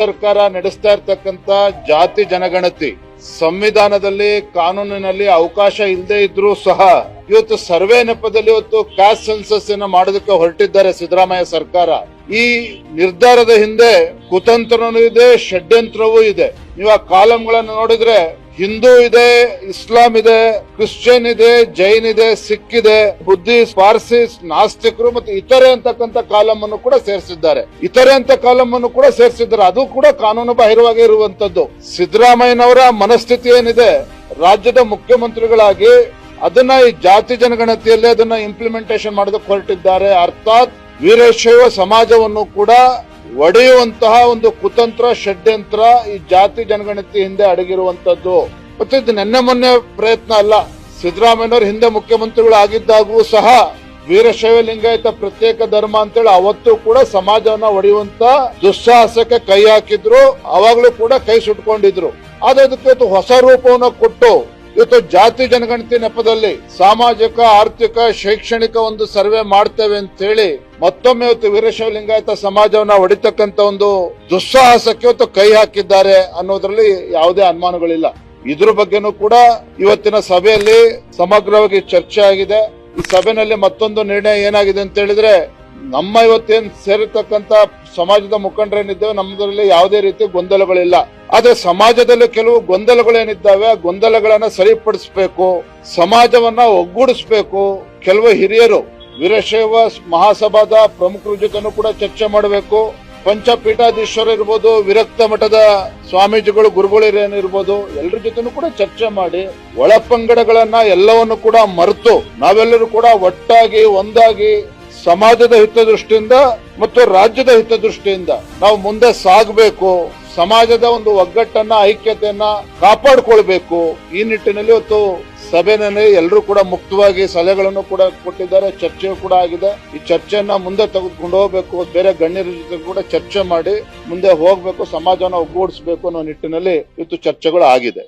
ಸರ್ಕಾರ ನಡೆಸ್ತಾ ಇರ್ತಕ್ಕಂತ ಜಾತಿ ಜನಗಣತಿ ಸಂವಿಧಾನದಲ್ಲಿ ಕಾನೂನಿನಲ್ಲಿ ಅವಕಾಶ ಇಲ್ಲದೆ ಇದ್ರೂ ಸಹ ಇವತ್ತು ಸರ್ವೆ ನೆಪದಲ್ಲಿ ಇವತ್ತು ಕಾಸ್ಟ್ ಸೆನ್ಸಸ್ ಅನ್ನು ಮಾಡೋದಕ್ಕೆ ಹೊರಟಿದ್ದಾರೆ ಸಿದ್ದರಾಮಯ್ಯ ಸರ್ಕಾರ. ಈ ನಿರ್ಧಾರದ ಹಿಂದೆ ಕುತಂತ್ರನೂ ಇದೆ, ಷಡ್ಯಂತ್ರವೂ ಇದೆ. ನೀವು ಆ ಕಾಲಂಗಳನ್ನು ನೋಡಿದ್ರೆ ಹಿಂದೂ ಇದೆ, ಇಸ್ಲಾಂ ಇದೆ, ಕ್ರಿಶ್ಚಿಯನ್ ಇದೆ, ಜೈನ್ ಇದೆ, ಸಿಖ್ ಇದೆ, ಬುದ್ಧಿಸ್ಟ್, ಪಾರ್ಸಿ, ನಾಸ್ತಿಕರು ಮತ್ತು ಇತರೆ ಅಂತಕ್ಕಂಥ ಕಾಲಂ ಅನ್ನು ಕೂಡ ಸೇರಿಸಿದ್ದಾರೆ. ಅದು ಕೂಡ ಕಾನೂನು ಬಾಹಿರವಾಗಿ ಇರುವಂತದ್ದು. ಸಿದ್ದರಾಮಯ್ಯನವರ ಮನಸ್ಥಿತಿ ಏನಿದೆ, ರಾಜ್ಯದ ಮುಖ್ಯಮಂತ್ರಿಗಳಾಗಿ ಅದನ್ನ ಈ ಜಾತಿ ಜನಗಣತಿಯಲ್ಲಿ ಅದನ್ನ ಇಂಪ್ಲಿಮೆಂಟೇಷನ್ ಮಾಡೋದಕ್ಕೆ ಹೊರಟಿದ್ದಾರೆ. ಅರ್ಥಾತ್ ವೀರಶೈವ ಸಮಾಜವನ್ನು ಕೂಡ ಒಡೆಯುವಂತಹ ಒಂದು ಕುತಂತ್ರ, ಷಡ್ಯಂತ್ರ ಈ ಜಾತಿ ಜನಗಣತಿ ಹಿಂದೆ ಅಡಗಿರುವಂತದ್ದು. ಮತ್ತೆ ಇದು ನಿನ್ನೆ ಮೊನ್ನೆ ಪ್ರಯತ್ನ ಅಲ್ಲ. ಸಿದ್ದರಾಮಯ್ಯನವರು ಹಿಂದೆ ಮುಖ್ಯಮಂತ್ರಿಗಳು ಆಗಿದ್ದಾಗೂ ಸಹ ವೀರಶೈವ ಲಿಂಗಾಯತ ಪ್ರತ್ಯೇಕ ಧರ್ಮ ಅಂತೇಳಿ ಅವತ್ತು ಕೂಡ ಸಮಾಜವನ್ನ ಒಡೆಯುವಂತ ದುಸ್ಸಾಹಸಕ್ಕೆ ಕೈ ಹಾಕಿದ್ರು. ಅವಾಗ್ಲೂ ಕೂಡ ಕೈ ಸುಟ್ಕೊಂಡಿದ್ರು. ಆದ್ರೆ ಅದಕ್ಕೆ ಹೊಸ ರೂಪವನ್ನು ಕೊಟ್ಟು ಇವತ್ತು ಜಾತಿ ಜನಗಣತಿ ನೆಪದಲ್ಲಿ ಸಾಮಾಜಿಕ, ಆರ್ಥಿಕ, ಶೈಕ್ಷಣಿಕ ಒಂದು ಸರ್ವೆ ಮಾಡ್ತೇವೆ ಅಂತ ಹೇಳಿ ಮತ್ತೊಮ್ಮೆ ಇವತ್ತು ವೀರಶೈವ ಲಿಂಗಾಯತ ಸಮಾಜವನ್ನ ಹೊಡಿತಕ್ಕಂತ ಒಂದು ದುಸ್ಸಾಹಸಕ್ಕೆ ಇವತ್ತು ಕೈ ಹಾಕಿದ್ದಾರೆ ಅನ್ನೋದ್ರಲ್ಲಿ ಯಾವುದೇ ಅನುಮಾನಗಳಿಲ್ಲ. ಇದ್ರ ಬಗ್ಗೆನೂ ಕೂಡ ಇವತ್ತಿನ ಸಭೆಯಲ್ಲಿ ಸಮಗ್ರವಾಗಿ ಚರ್ಚೆ ಆಗಿದೆ. ಈ ಸಭೆಯಲ್ಲಿ ಮತ್ತೊಂದು ನಿರ್ಣಯ ಏನಾಗಿದೆ ಅಂತ ಹೇಳಿದ್ರೆ, ನಮ್ಮ ಇವತ್ತೇನ್ ಸೇರಿರ್ತಕ್ಕಂತ ಸಮಾಜದ ಮುಖಂಡರೇನಿದ್ದೇವೆ ನಮ್ಮದ್ರಲ್ಲಿ ಯಾವುದೇ ರೀತಿ ಗೊಂದಲಗಳಿಲ್ಲ. ಆದ್ರೆ ಸಮಾಜದಲ್ಲಿ ಕೆಲವು ಗೊಂದಲಗಳೇನಿದ್ದಾವೆ ಆ ಗೊಂದಲಗಳನ್ನ ಸರಿಪಡಿಸಬೇಕು, ಸಮಾಜವನ್ನ ಒಗ್ಗೂಡಿಸಬೇಕು. ಕೆಲವು ಹಿರಿಯರು ವೀರಶೈವ ಮಹಾಸಭಾದ ಪ್ರಮುಖರ ಜೊತೆನೂ ಕೂಡ ಚರ್ಚೆ ಮಾಡಬೇಕು. ಪಂಚಪೀಠಾಧೀಶ್ವರ ಇರ್ಬೋದು, ವಿರಕ್ತ ಮಠದ ಸ್ವಾಮೀಜಿಗಳು, ಗುರುಗಳಿರೇನಿರ್ಬೋದು, ಎಲ್ಲರ ಜೊತೆನೂ ಕೂಡ ಚರ್ಚೆ ಮಾಡಿ ಒಳಪಂಗಡಗಳನ್ನ ಎಲ್ಲವನ್ನು ಕೂಡ ಮರೆತು ನಾವೆಲ್ಲರೂ ಕೂಡ ಒಟ್ಟಾಗಿ ಒಂದಾಗಿ ಸಮಾಜದ ಹಿತದೃಷ್ಟಿಯಿಂದ ಮತ್ತು ರಾಜ್ಯದ ಹಿತದೃಷ್ಟಿಯಿಂದ ನಾವು ಮುಂದೆ ಸಾಗಬೇಕು. ಸಮಾಜದ ಒಂದು ಒಗ್ಗಟ್ಟನ್ನ, ಐಕ್ಯತೆಯನ್ನ ಕಾಪಾಡಿಕೊಳ್ಬೇಕು. ಈ ನಿಟ್ಟಿನಲ್ಲಿ ಇವತ್ತು ಸಭೆನಲ್ಲಿ ಎಲ್ಲರೂ ಕೂಡ ಮುಕ್ತವಾಗಿ ಸಲಹೆಗಳನ್ನು ಕೂಡ ಕೊಟ್ಟಿದ್ದಾರೆ. ಚರ್ಚೆಯೂ ಕೂಡ ಆಗಿದೆ. ಈ ಚರ್ಚೆಯನ್ನ ಮುಂದೆ ತೆಗೆದುಕೊಂಡು ಹೋಗ್ಬೇಕು. ಬೇರೆ ಗಣ್ಯರ ಜೊತೆ ಕೂಡ ಚರ್ಚೆ ಮಾಡಿ ಮುಂದೆ ಹೋಗ್ಬೇಕು, ಸಮಾಜವನ್ನ ಒಗ್ಗೂಡಿಸಬೇಕು ಅನ್ನೋ ನಿಟ್ಟಿನಲ್ಲಿ ಇವತ್ತು ಚರ್ಚೆಗಳು ಆಗಿದೆ.